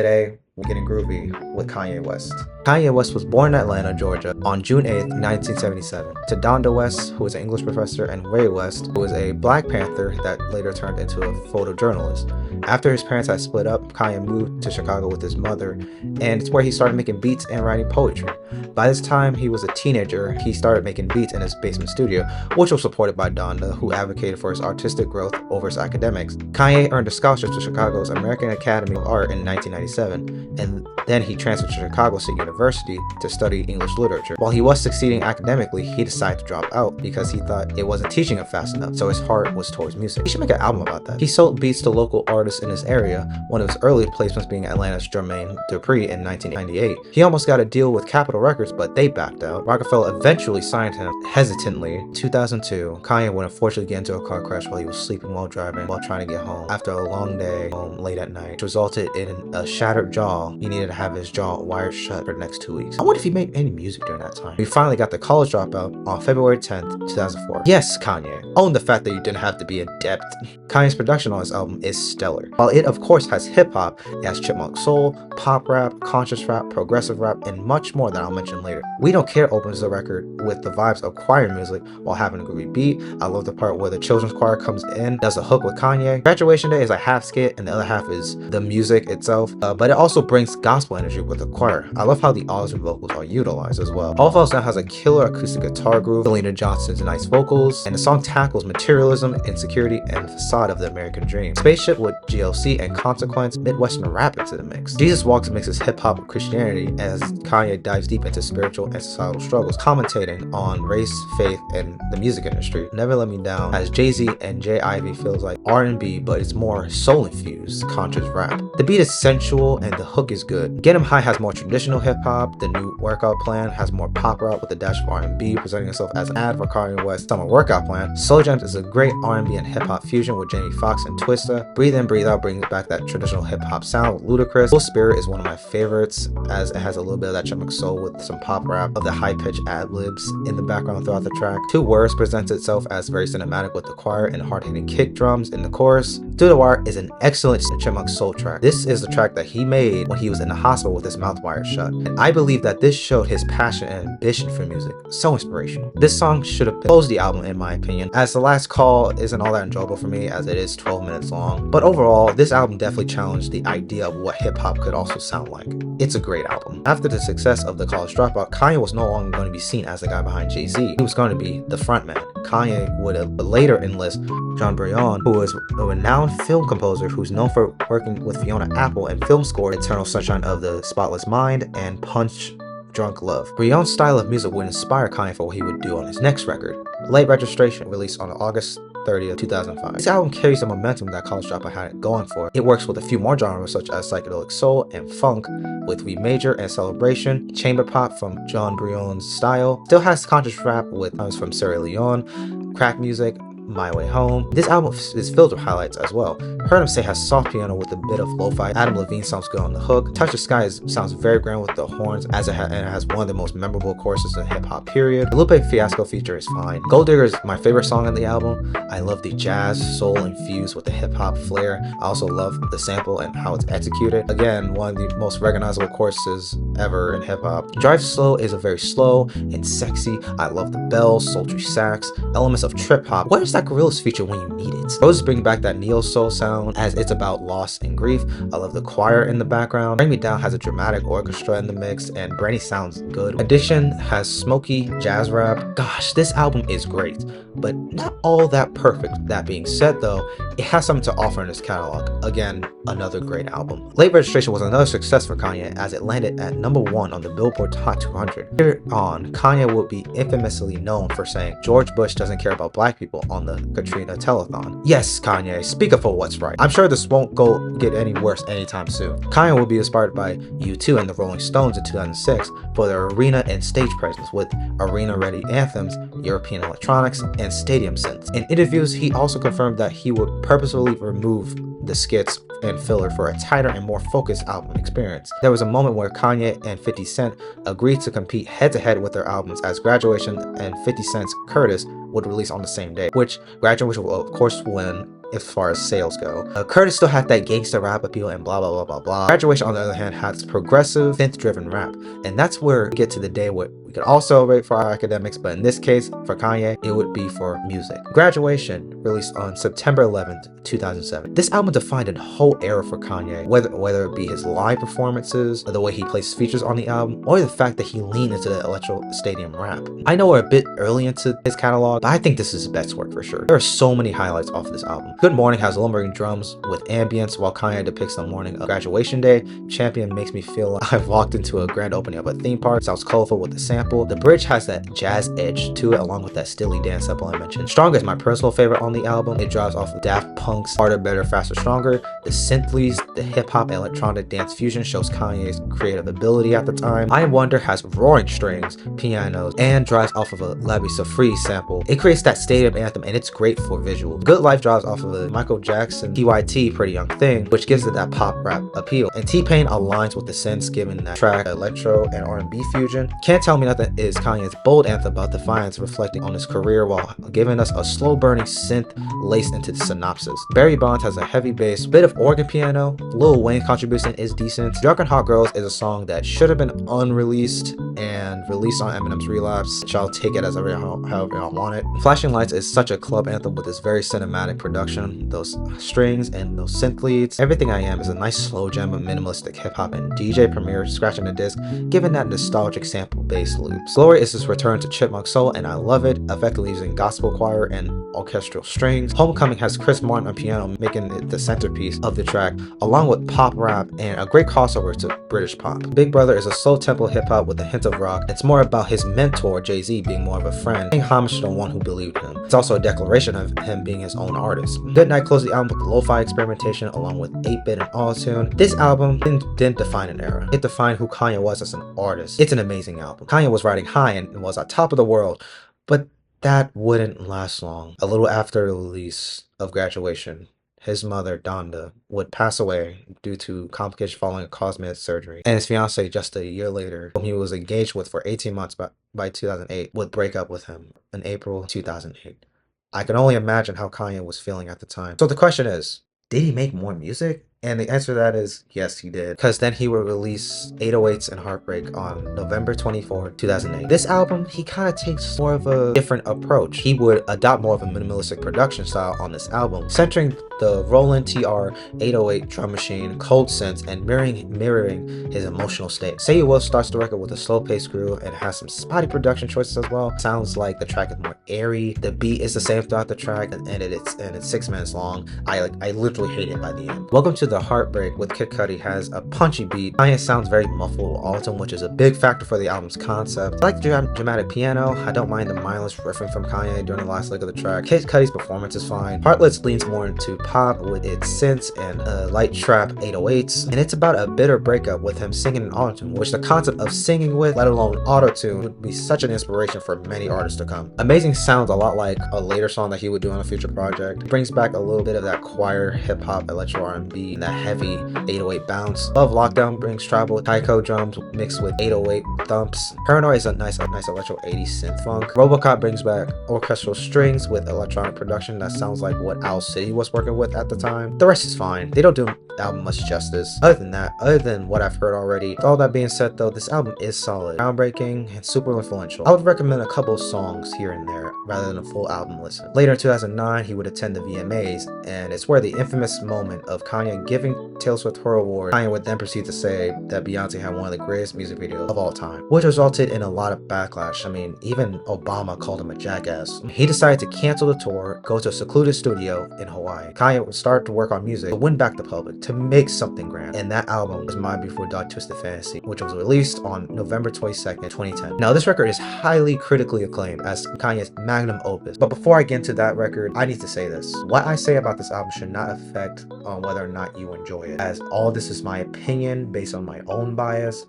Today, we're getting groovy with Kanye West. Kanye West was born in Atlanta, Georgia on June 8th, 1977, to Donda West, who was an English professor, and Ray West, who was a Black Panther that later turned into a photojournalist. After his parents had split up, Kanye moved to Chicago with his mother, and it's where he started making beats and writing poetry. By this time he was a teenager, he started making beats in his basement studio, which was supported by Donda, who advocated for his artistic growth over his academics. Kanye earned a scholarship to Chicago's American Academy of Art in 1997, and then he transferred to Chicago State University to study English literature. While he was succeeding academically, he decided to drop out because he thought it wasn't teaching him fast enough, so his heart was towards music. He should make an album about that. He sold beats to local artists in his area, one of his early placements being Atlanta's Jermaine Dupri in 1998. He almost got a deal with Capitol Records, but they backed out. Rockefeller eventually signed him hesitantly. 2002, Kanye would unfortunately get into a car crash while he was sleeping while driving, while trying to get home after a long day home late at night, which resulted in a shattered jaw. He needed to have his jaw wired shut for the next 2 weeks. I wonder if he made any music during that time. We finally got the College Dropout on February 10th, 2004. Yes, Kanye, own the fact that you didn't have to be adept. Kanye's production on this album is stellar. While it of course has hip-hop, it has chipmunk soul, pop rap, conscious rap, progressive rap, and much more that I'll mention later. We Don't Care opens the record with the vibes of choir music while having a groovy beat. I love the part where the children's choir comes in, does a hook with Kanye. Graduation Day is a half skit and the other half is the music itself, but it also brings gospel energy with the choir. I love how the autos and vocals are utilized as well. All Falls Down has a killer acoustic guitar groove, Selena Johnson's nice vocals, and the song tackles materialism, insecurity, and the facade of the American dream. Spaceship with GLC and Consequence, Midwestern rap into the mix. Yeezus Walks mixes hip-hop with Christianity as Kanye dives deep into spiritual and societal struggles, commentating on race, faith, and the music industry. Never Let Me Down as Jay-Z and Jay Ivy feels like R&B, but it's more soul-infused, conscious rap. The beat is sensual and the hook is good. Get 'Em High has more traditional hip-hop. The New Workout Plan has more pop rap with a dash of R&B, presenting itself as an ad for Kanye West's Summer Workout Plan. Slow Jams is a great R&B and hip-hop fusion with Jamie Foxx and Twista. Breathe In, Breathe Out brings back that traditional hip-hop sound with Ludacris. Full Spirit is one of my favorites as it has a little bit of that chipmunk soul with some pop rap of the high-pitched ad-libs in the background throughout the track. Two Words presents itself as very cinematic with the choir and hard-hitting kick drums in the chorus. Through the Wire is an excellent chipmunk soul track. This is the track that he made when he was in the hospital with his mouth wired shut, and I believe that this showed his passion and ambition for music. So inspirational. This song should have closed the album in my opinion, as The Last Call isn't all that enjoyable for me as it is 12 minutes long, but overall this album definitely challenged the idea of what hip-hop could also sound like. It's a great album. After the success of the College Dropout, Kanye was no longer going to be seen as the guy behind Jay-Z. He was going to be the frontman. Kanye would later enlist John Brion, who is a renowned film composer who's known for working with Fiona Apple and film score Eternal Sunshine of the Spotless Mind and Punch Drunk Love. Brion's style of music would inspire Kanye for what he would do on his next record, Late Registration, released on August 30th, 2005. This album carries the momentum that College Dropout had going for it. It works with a few more genres such as psychedelic soul and funk with We Major and Celebration, chamber pop from John Brion's style, still has conscious rap with times from Sierra Leone, crack music, My Way Home. This album is filled with highlights as well. Heard Him Say has soft piano with a bit of lo-fi. Adam Levine sounds good on the hook. Touch the Sky sounds very grand with the horns as it has one of the most memorable choruses in hip-hop period. The Lupe Fiasco feature is fine. Gold Digger is my favorite song on the album. I love the jazz, soul infused with the hip-hop flair. I also love the sample and how it's executed. Again, one of the most recognizable choruses ever in hip-hop. Drive Slow is a very slow and sexy. I love the bells, sultry sax, elements of trip-hop. Where's that Gorillaz feature when you need it? Roses bring back that neo-soul sound as it's about loss and grief. I love the choir in the background. Bring Me Down has a dramatic orchestra in the mix and Brandy sounds good. Addiction has smoky jazz rap. Gosh, this album is great, but not all that perfect. That being said though, it has something to offer in its catalog. Again, another great album. Late Registration was another success for Kanye as it landed at #1 on the Billboard Hot 200. Here on, Kanye would be infamously known for saying George Bush doesn't care about black people on the Katrina telethon. Yes, Kanye, speak up for what's right. I'm sure this won't get any worse anytime soon. Kanye will be inspired by U2 and the Rolling Stones in 2006 for their arena and stage presence with arena-ready anthems, European electronics, and stadium synths. In interviews, he also confirmed that he would purposefully remove the skits and filler for a tighter and more focused album experience. There was a moment where Kanye and 50 Cent agreed to compete head-to-head with their albums as Graduation and 50 Cent's Curtis would release on the same day, which Graduation will of course win as far as sales go. Curtis still had that gangster rap appeal and blah blah blah blah blah. Graduation, on the other hand, had progressive synth-driven rap, and that's where we get to the day where we could all celebrate for our academics, but in this case, for Kanye, it would be for music. Graduation, released on September 11th, 2007. This album defined a whole era for Kanye, whether it be his live performances, or the way he plays features on the album, or the fact that he leaned into the electro stadium rap. I know we're a bit early into his catalog, but I think this is his best work for sure. There are so many highlights off of this album. Good Morning has lumbering drums with ambience, while Kanye depicts the morning of graduation day. Champion makes me feel like I've walked into a grand opening of a theme park. Sounds colorful with the sample. The bridge has that jazz edge to it, along with that stilly dance sample I mentioned. Stronger is my personal favorite on the album. It drives off of Daft Punk's Harder, Better, Faster, Stronger. The synthleys, the hip-hop and electronic dance fusion shows Kanye's creative ability at the time. I Wonder has roaring strings, pianos, and drives off of a Labi Safri sample. It creates that stadium anthem, and it's great for visual. Good Life drives off of a Michael Jackson PYT Pretty Young Thing, which gives it that pop rap appeal. And T-Pain aligns with the synths, giving that track electro and R&B fusion. Can't Tell Me Nothing is Kanye's bold anthem about defiance, reflecting on his career while giving us a slow-burning synth laced into the synopsis. Barry Bonds has a heavy bass, bit of organ piano. Lil Wayne's contribution is decent. Drunk and Hot Girls is a song that should have been unreleased and released on Eminem's Relapse, which I'll take it as however y'all want it. Flashing Lights is such a club anthem with its very cinematic production, those strings and those synth leads. Everything I Am is a nice slow jam of minimalistic hip-hop and DJ Premier scratching the disc, giving that nostalgic sample bass loops. Glory is his return to Chipmunk Soul, and I love it, effectively using gospel choir and orchestral strings. Homecoming has Chris Martin on piano, making it the centerpiece of the track, along with pop rap and a great crossover to British pop. Big Brother is a soul tempo hip-hop with a hint of rock. It's more about his mentor, Jay-Z, being more of a friend, paying homage to the one who believed him. It's also a declaration of him being his own artist. Goodnight closed the album with lo-fi experimentation along with 8-bit and auto-tune. This album didn't define an era. It defined who Kanye was as an artist. It's an amazing album. Kanye was riding high and was at top of the world, but that wouldn't last long. A little after the release of Graduation, his mother, Donda, would pass away due to complications following a cosmetic surgery. And his fiance, just a year later, whom he was engaged with for 18 months by 2008, would break up with him in April 2008. I can only imagine how Kanye was feeling at the time. So the question is, did he make more music? And the answer to that is yes, he did. Because then he would release 808s and Heartbreak on November 24, 2008. This album, he kind of takes more of a different approach. He would adopt more of a minimalistic production style on this album, centering the Roland TR 808 drum machine, cold synths, and mirroring his emotional state. Say You Will starts the record with a slow-paced groove and has some spotty production choices as well. Sounds like the track is more airy. The beat is the same throughout the track, and it's 6 minutes long. I literally hate it by the end. Welcome to the Heartbreak with Kid Cudi has a punchy beat. Kanye sounds very muffled with autumn, which is a big factor for the album's concept. I like the dramatic piano. I don't mind the mindless riffing from Kanye during the last leg of the track. Kid Cudi's performance is fine. Heartless leans more into pop with its synths and light trap 808s, and it's about a bitter breakup with him singing in auto-tune, which the concept of singing with, let alone auto-tune, would be such an inspiration for many artists to come. Amazing sounds a lot like a later song that he would do on a future project. It brings back a little bit of that choir, hip-hop, electro R&B, and that heavy 808 bounce. Love Lockdown brings tribal taiko drums mixed with 808 thumps. Paranoid is a nice electro 80s synth funk. Robocop brings back orchestral strings with electronic production that sounds like what Owl City was working with at the time. The rest is fine. They don't do the album much justice. Other than what I've heard already. With all that being said though, this album is solid, groundbreaking, and super influential. I would recommend a couple of songs here and there rather than a full album listen. Later in 2009, he would attend the VMAs, and it's where the infamous moment of Kanye giving Taylor Swift her award, Kanye would then proceed to say that Beyonce had one of the greatest music videos of all time, which resulted in a lot of backlash. I mean, even Obama called him a jackass. He decided to cancel the tour, go to a secluded studio in Hawaii. Kanye would start to work on music to win back the public, to make something grand. And that album was Mind Before Dark Twisted Fantasy, which was released on November 22nd, 2010. Now, this record is highly critically acclaimed as Kanye's magnum opus. But before I get into that record, I need to say this. What I say about this album should not affect on whether or not you enjoy it, as all this is my opinion based on my own bias,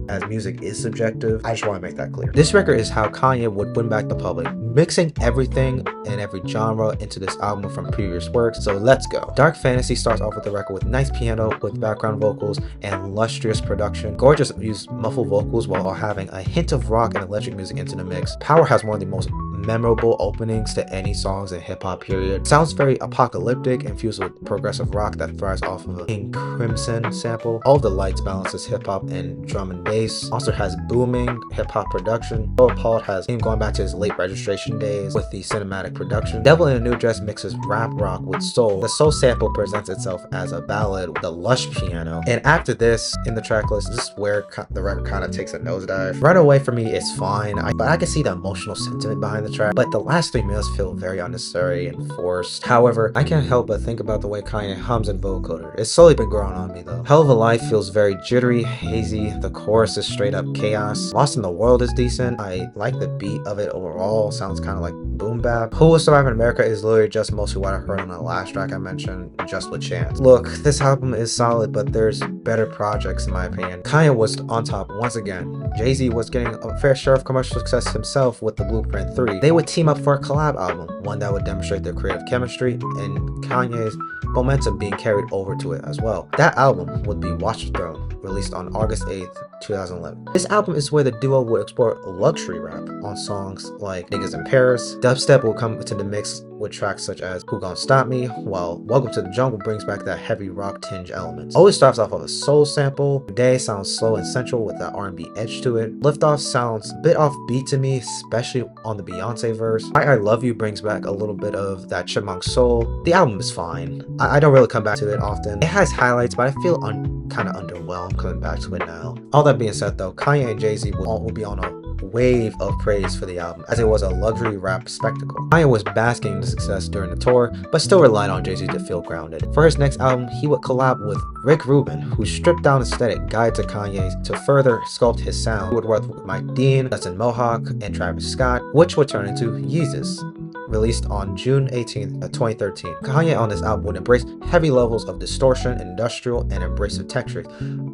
as music is subjective. I just want to make that clear. This record is how Kanye would win back the public, mixing everything and every genre into this album from previous works. So let's go. Dark Fantasy starts off with the record with nice piano with background vocals and lustrous production. Gorgeous used muffled vocals while having a hint of rock and electric music into the mix. Power has one of the most memorable openings to any songs in hip-hop period. Sounds very apocalyptic, infused with progressive rock that thrives off of a King Crimson sample. All the lights balances hip-hop and drum and bass. Monster has booming hip-hop production. So Appalled has him going back to his late registration days with the cinematic production. Devil in a New Dress mixes rap rock with soul. The soul sample presents itself as a ballad with a lush piano. And after this, in the track list, this is where the record kind of takes a nosedive. Runaway for me is fine, but I can see the emotional sentiment behind the track. But the last 3 minutes feel very unnecessary and forced. However, I can't help but think about the way Kanye hums and vocoder. It's slowly been growing on me though. Hell of a Life feels very jittery, hazy. The chorus is straight up chaos. Lost in the World is decent. I like the beat of it overall. Sounds kind of like boom bap. Who Will Survive in America is literally just mostly what I heard on the last track I mentioned, Just with Chance. Look, this album is solid, but there's better projects in my opinion. Kanye was on top once again. Jay-Z was getting a fair share of commercial success himself with the Blueprint 3. They would team up for a collab album, one that would demonstrate their creative chemistry and Kanye's momentum being carried over to it as well. That album would be Watch the Throne, released on August 8th, 2011. This album is where the duo would explore luxury rap on songs like Niggas in Paris. Dubstep will come into the mix with tracks such as Who Gon' Stop Me, while Welcome to the Jungle brings back that heavy rock tinge elements. Always starts off of a soul sample. Day sounds slow and sensual with that R&B edge to it. Liftoff sounds a bit offbeat to me, especially on the Beyonce verse. I Love You brings back a little bit of that Chipmunk soul. The album is fine. I don't really come back to it often. It has highlights, but I feel kind of underwhelmed coming back to it now. All that being said though, Kanye and Jay-Z will be on a wave of praise for the album, as it was a luxury rap spectacle. Kanye was basking in the success during the tour, but still relied on Jay-Z to feel grounded. For his next album, he would collab with Rick Rubin, whose stripped-down aesthetic guide to Kanye's to further sculpt his sound. He would work with Mike Dean, Dustin Mohawk, and Travis Scott, which would turn into Yeezus, released on June 18th, 2013. Kanye on this album would embrace heavy levels of distortion, industrial, and abrasive texture.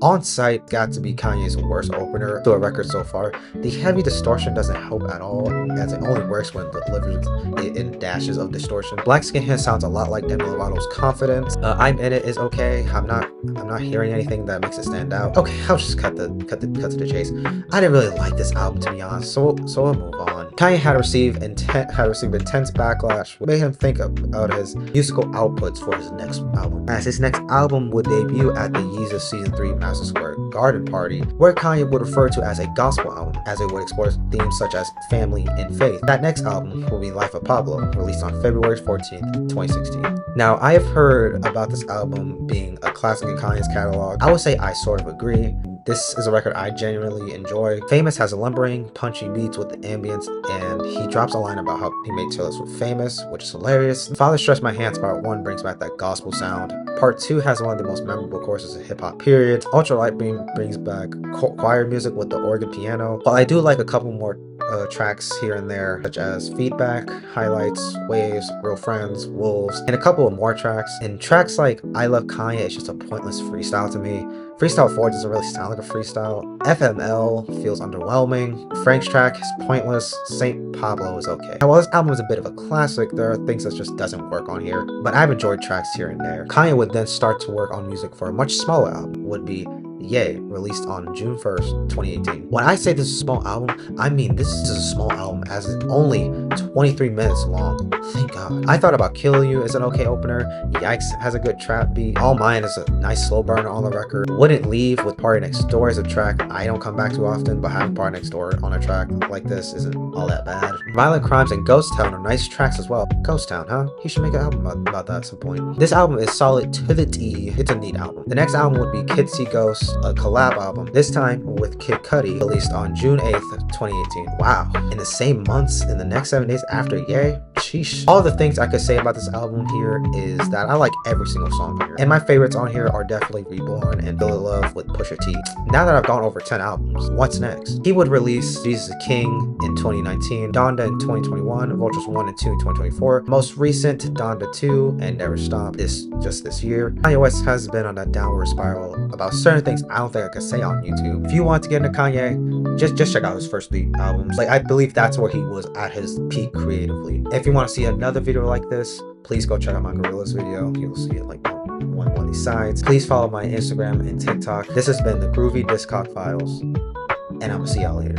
On Sight got to be Kanye's worst opener to a record so far. The heavy distortion doesn't help at all, as it only works when delivered in dashes of distortion. Black Skin here sounds a lot like Demi Lovato's Confidence. I'm In It is okay. I'm not hearing anything that makes it stand out. Okay, I'll just cut to the chase. I didn't really like this album, to be honest, so we'll move on. Kanye had received intense backlash, which made him think about his musical outputs for his next album, as his next album would debut at the Yeezus Season 3 Madison Square Garden Party, where Kanye would refer to as a gospel album, as it would explore themes such as family and faith. That next album will be Life of Pablo, released on February 14th, 2016. Now, I have heard about this album being a classic in Kanye's catalog. I would say I sort of agree. This is a record I genuinely enjoy. Famous has lumbering, punchy beats with the ambience, and he drops a line about how he made Taylor Swift famous, which is hilarious. Father Stretch My Hands Part 1 brings back that gospel sound. Part 2 has one of the most memorable choruses in hip-hop period. Ultralight Beam brings back choir music with the organ piano. While I do like a couple more tracks here and there, such as Feedback, Highlights, Waves, Real Friends, Wolves, and a couple of more tracks. And tracks like I Love Kanye is just a pointless freestyle to me. Freestyle 4 doesn't really sound like a freestyle. FML feels underwhelming. Frank's track is pointless. St. Pablo is okay. Now, while this album is a bit of a classic, there are things that just doesn't work on here, but I've enjoyed tracks here and there. Kanye would then start to work on music for a much smaller album, would be Yay, released on June 1st, 2018. When I say this is a small album, I mean this is a small album, as it's only 23 minutes long. Thank God. I Thought About Killing You is an okay opener. Yikes has a good trap beat. All Mine is a nice slow burner on the record. Wouldn't Leave with Party Next Door is a track I don't come back to often, but having Party Next Door on a track like this isn't all that bad. Violent Crimes and Ghost Town are nice tracks as well. Ghost Town, huh? He should make an album about that at some point. This album is solid to the T. It's a neat album. The next album would be Kids See Ghosts, a collab album, this time with Kid Cudi, released on June 8th, 2018. Wow, in the same months, in the next 7 days after Yay? Sheesh. All the things I could say about this album here is that I like every single song here. And my favorites on here are definitely Reborn and Feel the Love with Pusha T. Now that I've gone over 10 albums, what's next? He would release Jesus is King in 2019, Donda in 2021, Vultures 1 and 2 in 2024, most recent Donda 2 and Never Stop just this year. Kanye West has been on that downward spiral about certain things I don't think I could say on YouTube. If you want to get into Kanye, just check out his first 3 albums. Like, I believe that's where he was at his peak creatively. If you want to see another video like this, please go check out my Gorillas video. You'll see it like one of these sides. Please follow my Instagram and TikTok. This has been the Groovy Discog Files, and I'm gonna see y'all later.